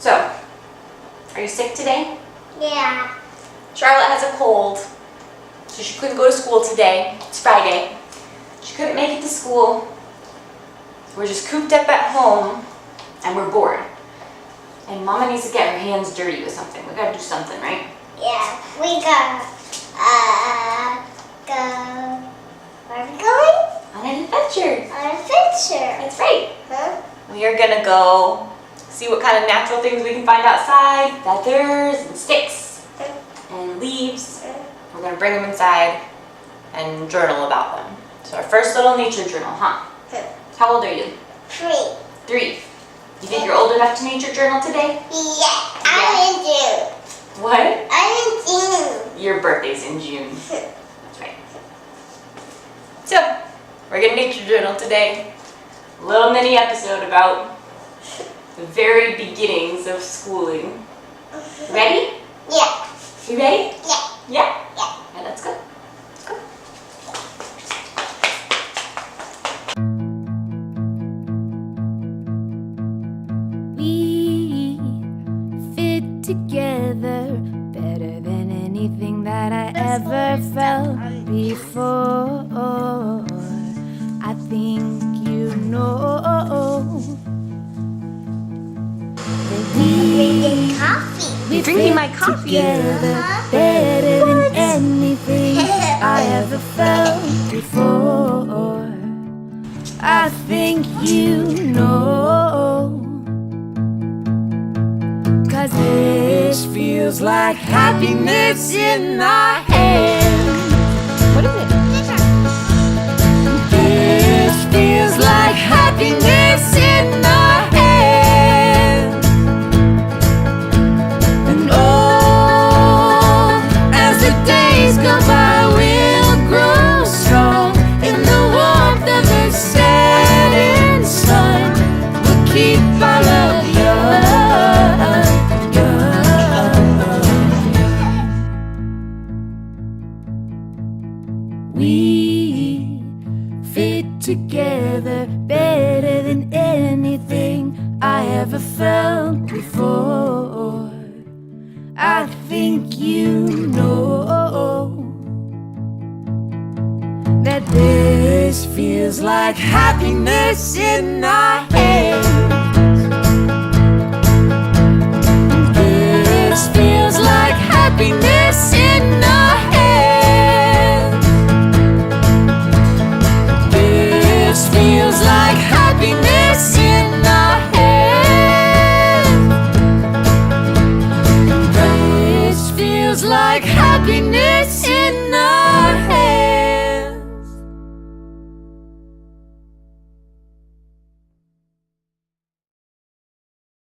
So, are you sick today? Yeah. Charlotte has a cold, so she couldn't go to school today. It's Friday. She couldn't make it to school. We're just cooped up at home, and we're bored. And Mama needs to get her hands dirty with something. We gotta do something, right? Yeah. We gotta go. Where are we going? On an adventure. On a adventure. That's right. Huh? We are gonna go see what kind of natural things we can find outside. Feathers and sticks and leaves. We're gonna bring them inside and journal about them. So our first little nature journal, huh? How old are you? 3. 3. You think you're old enough to nature journal today? Yeah. I'm in June. What? I'm in June. Your birthday's in June. That's right. So, we're gonna nature journal today. A little mini episode about the very beginnings of schooling. Ready? Yeah. You ready? Yeah. Yeah? Yeah. Okay, let's go. Let's go. We fit together better than anything that I ever felt before. I think you know that Drinking coffee. we Drinking fit my coffee. together better than anything I ever felt before. I think you know, 'cause this feels like happiness in our hands. What is it? This feels like happiness in our hands. And oh, as the days go by, we'll grow strong in the warmth of the setting sun. We'll keep our love young, young. We fit together better than anything I ever felt before. I think you know that this feels like happiness in our hands. This feels like happiness in our hands. This feels like happiness in our hands. This feels like happiness